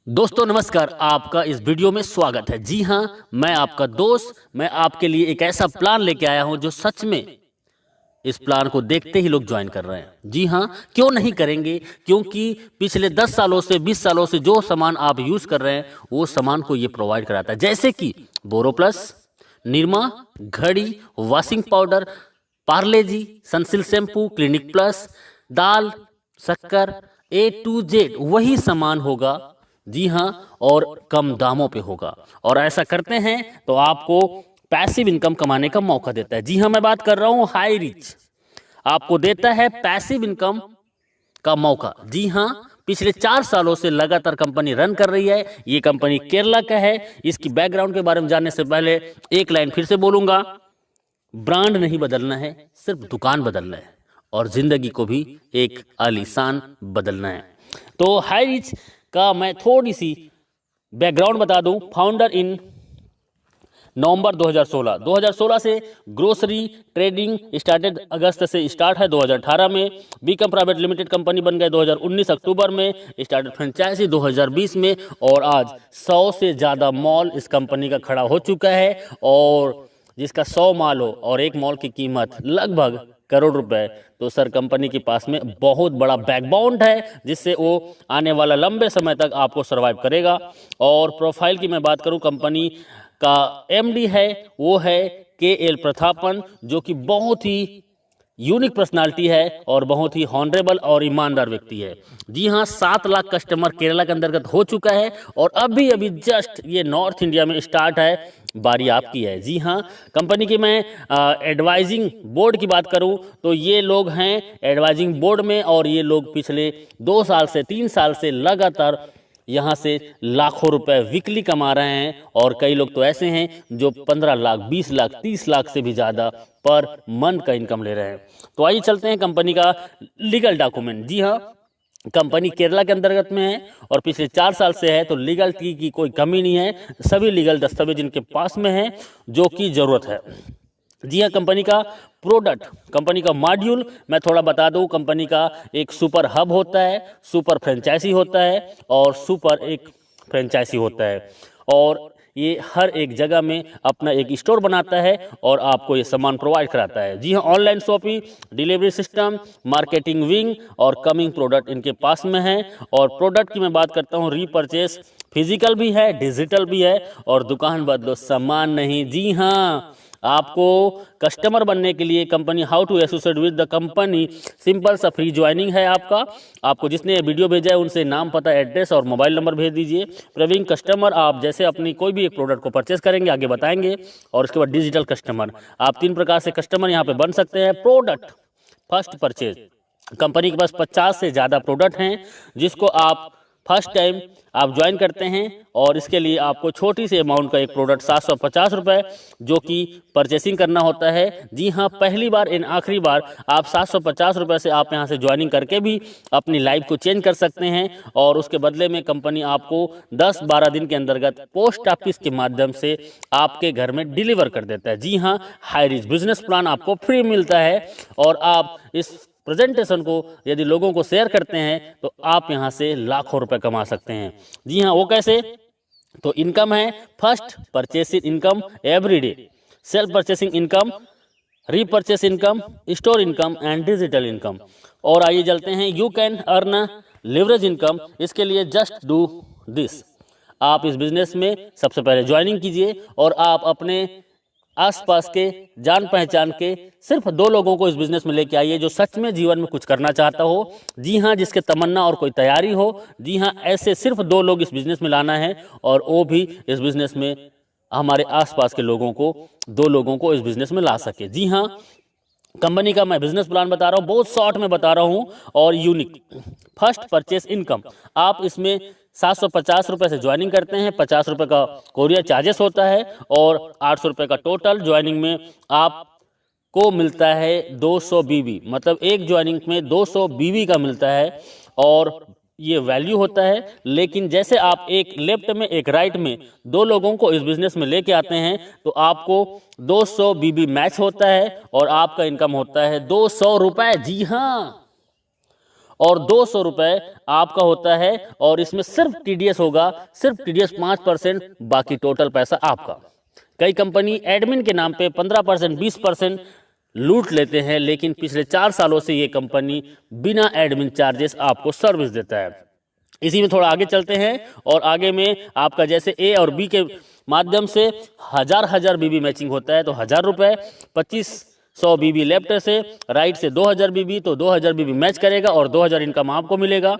दोस्तों नमस्कार, आपका इस वीडियो में स्वागत है। जी हाँ, मैं आपका दोस्त, मैं आपके लिए एक ऐसा प्लान लेके आया हूं जो सच में इस प्लान को देखते ही लोग ज्वाइन कर रहे हैं। जी हाँ, क्यों नहीं करेंगे? क्योंकि पिछले 10 सालों से 20 सालों से जो सामान आप यूज कर रहे हैं वो सामान को ये प्रोवाइड कराता है, जैसे कि बोरो प्लस, निरमा, घड़ी, वॉशिंग पाउडर, पार्ले जी, सनसिल्क शैम्पू, क्लिनिक प्लस, दाल, शक्कर, A to Z वही सामान होगा। जी हाँ, और कम दामों पे होगा। और ऐसा करते हैं तो आपको पैसिव इनकम कमाने का मौका देता है। जी हाँ, मैं बात कर रहा हूँ हाई रिच, आपको देता है पैसिव इनकम का मौका। जी हाँ, पिछले 4 सालों से लगातार कंपनी रन कर रही है। ये कंपनी केरला का है। इसकी बैकग्राउंड के बारे में जानने से पहले एक लाइन फिर से बोलूंगा, ब्रांड नहीं बदलना है, सिर्फ दुकान बदलना है और जिंदगी को भी एक आलीशान बदलना है। तो हाई रिच का मैं थोड़ी सी बैकग्राउंड बता दूं। फाउंडर इन नवंबर 2016 से ग्रोसरी ट्रेडिंग स्टार्टेड, अगस्त से स्टार्ट है 2018 में। बीकम प्राइवेट लिमिटेड कंपनी बन गए 2019 अक्टूबर में। स्टार्टेड फ्रेंचाइजी 2020 में और आज 100 से ज़्यादा मॉल इस कंपनी का खड़ा हो चुका है। और जिसका 100 मॉल हो और एक मॉल की कीमत लगभग करोड़ रुपए, तो सर कंपनी के पास में बहुत बड़ा बैकबोन है जिससे वो आने वाला लंबे समय तक आपको सरवाइव करेगा। और प्रोफाइल की मैं बात करूं, कंपनी का एमडी है वो है KL प्रतापन, जो कि बहुत ही यूनिक पर्सनालिटी है और बहुत ही हॉनरेबल और ईमानदार व्यक्ति है। जी हाँ, 7 लाख कस्टमर केरला के अंतर्गत हो चुका है और अभी अभी जस्ट ये नॉर्थ इंडिया में स्टार्ट है, बारी आपकी है। जी हाँ, कंपनी की मैं एडवाइजिंग बोर्ड की बात करूं तो ये लोग हैं एडवाइजिंग बोर्ड में और ये लोग पिछले 2 साल से 3 साल से लगातार यहाँ से लाखों रुपए वीकली कमा रहे हैं। और कई लोग तो ऐसे हैं जो 15 लाख, 20 लाख, 30 लाख से भी ज़्यादा पर मंथ का इनकम ले रहे हैं। तो आइए चलते हैं कंपनी का लीगल डॉक्यूमेंट। जी हाँ, कंपनी केरला के अंतर्गत में है और पिछले 4 साल से है, तो लीगलिटी की कोई कमी नहीं है। सभी लीगल दस्तावेज इनके पास में है जो कि ज़रूरत है। जी हाँ, कंपनी का प्रोडक्ट, कंपनी का मॉड्यूल मैं थोड़ा बता दूं। कंपनी का एक सुपर हब होता है, सुपर फ्रेंचाइजी होता है और सुपर एक फ्रेंचाइजी होता है। और ये हर एक जगह में अपना एक स्टोर बनाता है और आपको ये सामान प्रोवाइड कराता है। जी हाँ, online shopping, delivery system, marketing wing और कमिंग प्रोडक्ट इनके पास में है। और प्रोडक्ट की मैं बात करता हूँ, रीपरचेस फिजिकल भी है, डिजिटल भी है और दुकान बदलो सामान नहीं। जी हाँ, आपको कस्टमर बनने के लिए company how to associate with the company, simple सा फ्री ज्वाइनिंग है आपको जिसने वीडियो भेजा है उनसे नाम, पता, एड्रेस और मोबाइल नंबर भेज दीजिए। प्रवीण कस्टमर, आप जैसे अपनी कोई भी एक प्रोडक्ट को परचेस करेंगे आगे बताएंगे। और उसके बाद डिजिटल कस्टमर, आप 3 प्रकार से कस्टमर यहाँ पे बन सकते हैं। प्रोडक्ट फर्स्ट परचेज, कंपनी के पास 50 से ज़्यादा प्रोडक्ट हैं जिसको आप फर्स्ट टाइम आप ज्वाइन करते हैं और इसके लिए आपको छोटी सी अमाउंट का एक प्रोडक्ट 750 रुपये जो कि परचेसिंग करना होता है। जी हाँ, पहली बार इन आखिरी बार आप 750 रुपये से आप यहाँ से ज्वाइनिंग करके भी अपनी लाइफ को चेंज कर सकते हैं। और उसके बदले में कंपनी आपको 10-12 दिन के अंतर्गत पोस्ट ऑफिस के माध्यम से आपके घर में डिलीवर कर देता है। जी हाँ, हाई रिच बिजनेस प्लान आपको फ्री मिलता है और आप इस प्रेजेंटेशन को यदि लोगों को शेयर करते हैं तो आप यहां से लाखों रुपए कमा सकते हैं। जी हाँ, वो कैसे? तो इनकम है first purchasing income everyday, self purchasing income, repurchase income, store income and digital income. और आइए चलते हैं, you can earn leverage income. इसके लिए जस्ट डू दिस, आप इस बिजनेस में सबसे पहले ज्वाइनिंग कीजिए और आप अपने आसपास के जान पहचान के सिर्फ 2 लोगों को इस बिजनेस में लेके आइए जो सच में जीवन में कुछ करना चाहता हो। जी हाँ, जिसके तमन्ना और कोई तैयारी हो। जी हाँ, ऐसे सिर्फ 2 लोग इस बिजनेस में लाना है और वो भी इस बिजनेस में हमारे आसपास के लोगों को, 2 लोगों को इस बिजनेस में ला सके। जी हाँ, कंपनी का मैं बिजनेस प्लान बता रहा हूँ, बहुत शॉर्ट में बता रहा हूँ और यूनिक। फर्स्ट परचेस इनकम, आप इसमें 750 रुपये से ज्वाइनिंग करते हैं, 50 रुपये का कोरियर चार्जेस होता है और 800 रुपये का टोटल ज्वाइनिंग में आपको मिलता है 200 बीबी, मतलब एक ज्वाइनिंग में 200 बीबी का मिलता है और ये वैल्यू होता है। लेकिन जैसे आप एक लेफ्ट में एक राइट में 2 लोगों को इस बिजनेस में लेके आते हैं तो आपको 200 बीबी मैच होता है और आपका इनकम होता है 200 रुपये। जी हाँ, और 200 रुपये आपका होता है, और इसमें सिर्फ टीडीएस होगा, सिर्फ टीडीएस 5%, बाकी टोटल पैसा आपका। कई कंपनी एडमिन के नाम पे 15%, 20% लूट लेते हैं, लेकिन पिछले 4 सालों से ये कंपनी बिना एडमिन चार्जेस आपको सर्विस देता है। इसी में थोड़ा आगे चलते हैं, और आगे में आपका जैसे ए और बी के माध्यम से हजार बीबी मैचिंग होता है, तो 1000 रुपये, 2500 बीबी लेफ्ट से, राइट से 2000 बीबी, तो 2000 बीबी मैच करेगा और 2000 इनकम आपको मिलेगा।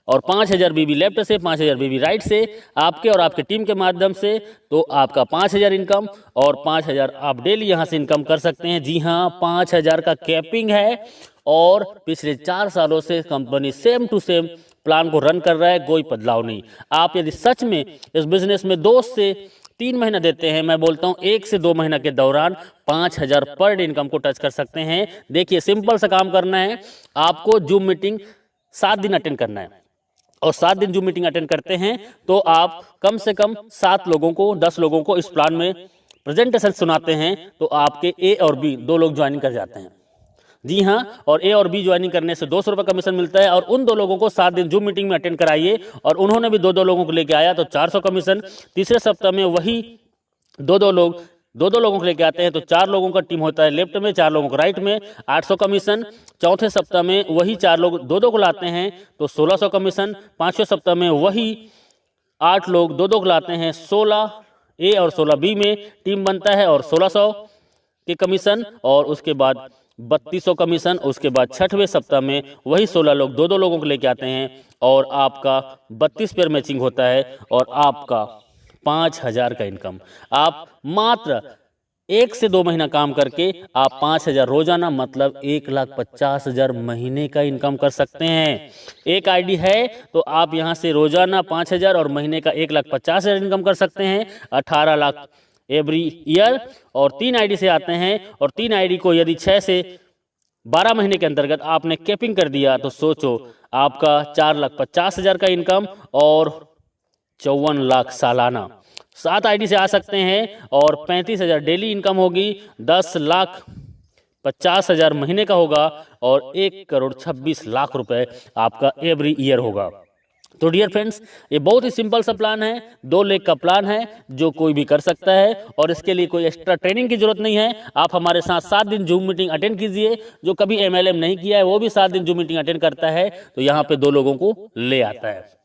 और 5000 बीबी लेफ्ट से, 5000 बीबी राइट से, आपके और आपके टीम के माध्यम से, तो आपका 5000 इनकम, और 5000 आप डेली यहाँ से इनकम कर सकते हैं। जी हाँ, 5000 का कैपिंग है, और पिछले 4 सालों से company same to same plan को रन कर रहा है, कोई बदलाव नहीं। आप यदि सच में इस बिजनेस में 2 से 3 महीना देते हैं, मैं बोलता हूं 1 से 2 महीना के दौरान 5000 पर डे इनकम को टच कर सकते हैं। देखिए, सिंपल सा काम करना है, आपको जूम मीटिंग 7 दिन अटेंड करना है, और 7 दिन जूम मीटिंग अटेंड करते हैं तो आप कम से कम 7 लोगों को, 10 लोगों को इस प्लान में प्रेजेंटेशन सुनाते हैं, तो आपके ए और बी 2 लोग ज्वाइनिंग कर जाते हैं। जी हाँ, और ए और बी ज्वाइनिंग करने से 200 रुपये कमीशन मिलता है, और उन 2 लोगों को 7 दिन जूम मीटिंग में अटेंड कराइए, और उन्होंने भी 2-2 लोगों को लेके आया तो 400 कमीशन। तीसरे सप्ताह में वही 2-2 लोगों को लेके आते हैं, तो 4 लोगों का टीम होता है लेफ्ट में, 4 लोगों को राइट में, 800 कमीशन। चौथे सप्ताह में वही 4 लोग 2-2 को लाते हैं, तो 1600 कमीशन। 5वें सप्ताह में वही 8 लोग 2-2 को लाते हैं, 16 ए और 16 बी में टीम बनता है, और 1600 के कमीशन, और उसके बाद 3200 कमीशन। उसके बाद 6वें सप्ताह में वही 16 लोग 2-2 लोगों को लेके आते हैं, और आपका 32 पेयर मैचिंग होता है, और आपका 5000 का इनकम। आप मात्र 1 से 2 महीना काम करके आप 5000 रोजाना, मतलब 1,50,000 महीने का इनकम कर सकते हैं। एक आईडी है तो आप यहां से रोजाना 5000 और महीने का 1,50,000 इनकम कर सकते हैं, 18 लाख एवरी ईयर। और 3 आईडी से आते हैं, और 3 आईडी को यदि 6 से 12 महीने के अंतर्गत आपने कैपिंग कर दिया, तो सोचो आपका 4,50,000 का इनकम और 54 लाख सालाना। 7 आईडी से आ सकते हैं, और 35,000 डेली इनकम होगी, 10,50,000 महीने का होगा, और 1,26,00,000 रुपए आपका एवरी ईयर होगा। तो डियर फ्रेंड्स, ये बहुत ही सिंपल सा प्लान है, 2 लाख का प्लान है जो कोई भी कर सकता है, और इसके लिए कोई एक्स्ट्रा ट्रेनिंग की जरूरत नहीं है। आप हमारे साथ 7 दिन जूम मीटिंग अटेंड कीजिए। जो कभी एमएलएम नहीं किया है वो भी 7 दिन जूम मीटिंग अटेंड करता है, तो यहाँ पे 2 लोगों को ले आता है।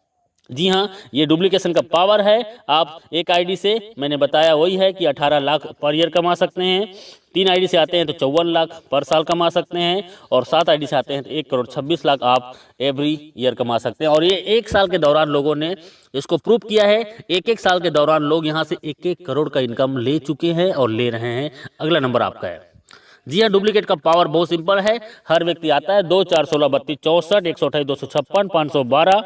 जी हाँ, ये डुप्लीकेशन का पावर है। आप एक आईडी से, मैंने बताया वही है कि 18 लाख पर ईयर कमा सकते हैं। 3 आईडी से आते हैं तो 54 लाख पर साल कमा सकते हैं, और 7 आईडी से आते हैं तो 1,26,00,000 आप एवरी ईयर कमा सकते हैं। और ये 1 साल के दौरान लोगों ने इसको प्रूव किया है। 1-1 साल के दौरान लोग यहाँ से 1-1 करोड़ का इनकम ले चुके हैं और ले रहे हैं। अगला नंबर आपका है। जी हाँ, डुप्लीकेट का पावर बहुत सिंपल है। हर व्यक्ति आता है 2, 4, 16, 32, 64, 128, 256, 512,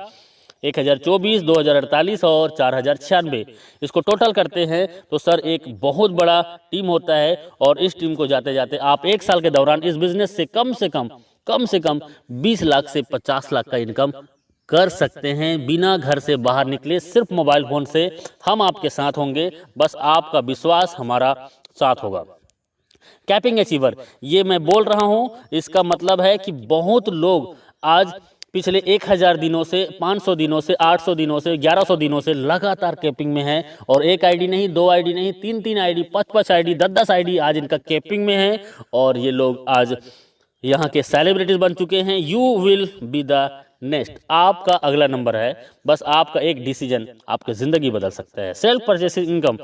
1024, 2048 और 4096। इसको टोटल करते हैं तो सर एक बहुत बड़ा टीम होता है, और इस टीम को जाते जाते आप 1 साल के दौरान इस बिजनेस से कम से कम 20 लाख से 50 लाख का इनकम कर सकते हैं, बिना घर से बाहर निकले, सिर्फ मोबाइल फोन से। हम आपके साथ होंगे, बस आपका विश्वास हमारा साथ होगा। कैपिंग अचीवर, ये मैं बोल रहा हूं, इसका मतलब है कि बहुत लोग आज पिछले 1000 दिनों से, 500 दिनों से, 800 दिनों से, 1100 दिनों से लगातार कैपिंग में है, और 1 आईडी नहीं, 2 आईडी नहीं, 3-3 आईडी, 5-5 आईडी, 10-10 आईडी आज इनका कैपिंग में है, और ये लोग आज यहाँ के सेलिब्रिटीज बन चुके हैं। You will be the next, आपका अगला नंबर है। बस आपका एक डिसीजन आपकी जिंदगी बदल सकता है। सेल्फ परचेसिंग इनकम,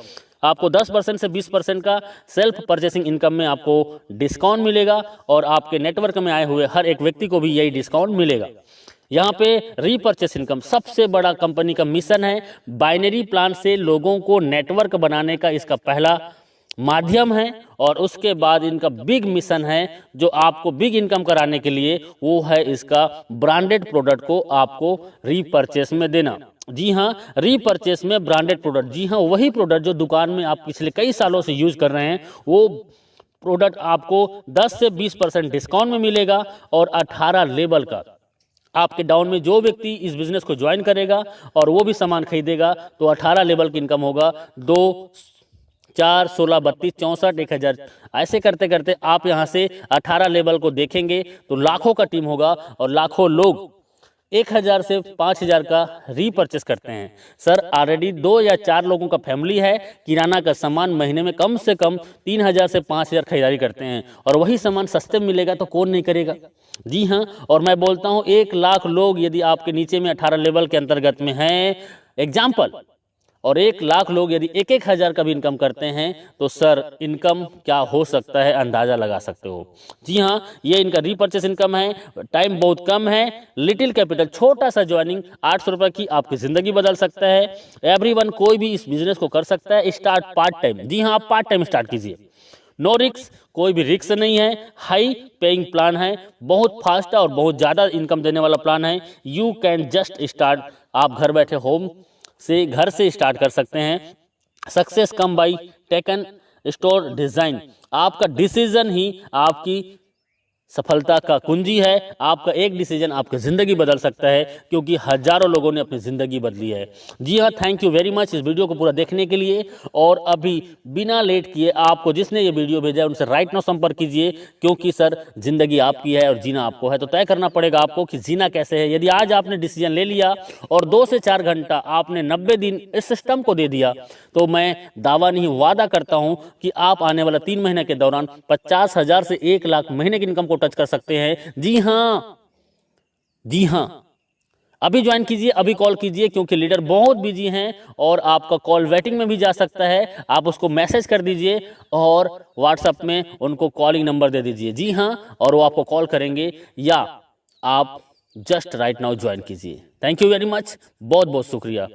आपको 10% से 20% का सेल्फ परचेसिंग इनकम में आपको डिस्काउंट मिलेगा, और आपके नेटवर्क में आए हुए हर एक व्यक्ति को भी यही डिस्काउंट मिलेगा। यहाँ पे रीपर्चेस इनकम सबसे बड़ा कंपनी का मिशन है। बाइनरी प्लान से लोगों को नेटवर्क बनाने का इसका पहला माध्यम है, और उसके बाद इनका बिग मिशन है जो आपको बिग इनकम कराने के लिए, वो है इसका ब्रांडेड प्रोडक्ट को आपको रीपर्चेस में देना। जी हाँ, रीपर्चेस में ब्रांडेड प्रोडक्ट, जी हाँ, वही प्रोडक्ट जो दुकान में आप पिछले कई सालों से यूज कर रहे हैं, वो प्रोडक्ट आपको 10 से 20% डिस्काउंट में मिलेगा, और 18 लेवल का आपके डाउन में जो व्यक्ति इस बिजनेस को ज्वाइन करेगा और वो भी सामान खरीदेगा, तो 18 लेवल की इनकम होगा। 2, 4, 16, 32, 64, 1000, ऐसे करते करते आप यहाँ से 18 लेवल को देखेंगे तो लाखों का टीम होगा, और लाखों लोग 1000 से 5000 का रीपरचेस करते हैं। सर ऑलरेडी 2 या 4 लोगों का फैमिली है, किराना का सामान महीने में कम से कम 3000 से 5000 खरीदारी करते हैं और वही सामान सस्ते में मिलेगा तो कौन नहीं करेगा। जी हाँ, और मैं बोलता हूँ 1 लाख लोग यदि आपके नीचे में 18 लेवल के अंतर्गत में हैं एग्जाम्पल, और 1 लाख लोग यदि 1-1 हज़ार का भी इनकम करते हैं तो सर इनकम क्या हो सकता है अंदाज़ा लगा सकते हो। जी हाँ, ये इनका रीपरचेस इनकम है, टाइम बहुत कम है, लिटिल कैपिटल, छोटा सा ज्वाइनिंग 800 रुपये की आपकी ज़िंदगी बदल सकता है। एवरीवन कोई भी इस बिजनेस को कर सकता है, स्टार्ट पार्ट टाइम। जी हाँ, आप पार्ट टाइम स्टार्ट कीजिए, नो रिक्स, कोई भी रिक्स नहीं है, हाई पेइंग प्लान है, बहुत फास्ट और बहुत ज़्यादा इनकम देने वाला प्लान है। यू कैन जस्ट स्टार्ट, आप घर बैठे घर से स्टार्ट कर सकते हैं। Success come by taken store design, आपका डिसीजन ही आपकी सफलता का कुंजी है। आपका एक डिसीजन आपकी ज़िंदगी बदल सकता है, क्योंकि हजारों लोगों ने अपनी ज़िंदगी बदली है। जी हाँ, थैंक यू वेरी मच इस वीडियो को पूरा देखने के लिए। और अभी बिना लेट किए आपको जिसने ये वीडियो भेजा है उनसे राइट नाउ संपर्क कीजिए, क्योंकि सर ज़िंदगी आपकी है और जीना आपको है, तो तय करना पड़ेगा आपको कि जीना कैसे है। यदि आज आपने डिसीजन ले लिया और 2 से 4 घंटा आपने 90 दिन इस सिस्टम को दे दिया, तो मैं दावा नहीं वादा करता हूं कि आप आने वाला 3 महीने के दौरान 50,000 से 1 लाख महीने की इनकम को टच कर सकते हैं। जी हाँ, जी हाँ, अभी ज्वाइन कीजिए, अभी कॉल कीजिए, क्योंकि लीडर बहुत बिजी हैं और आपका कॉल वेटिंग में भी जा सकता है। आप उसको मैसेज कर दीजिए और व्हाट्सएप में उनको कॉलिंग नंबर दे दीजिए। जी हाँ, और वो आपको कॉल करेंगे, या आप जस्ट राइट नाउ ज्वाइन कीजिए। थैंक यू वेरी मच, बहुत बहुत शुक्रिया।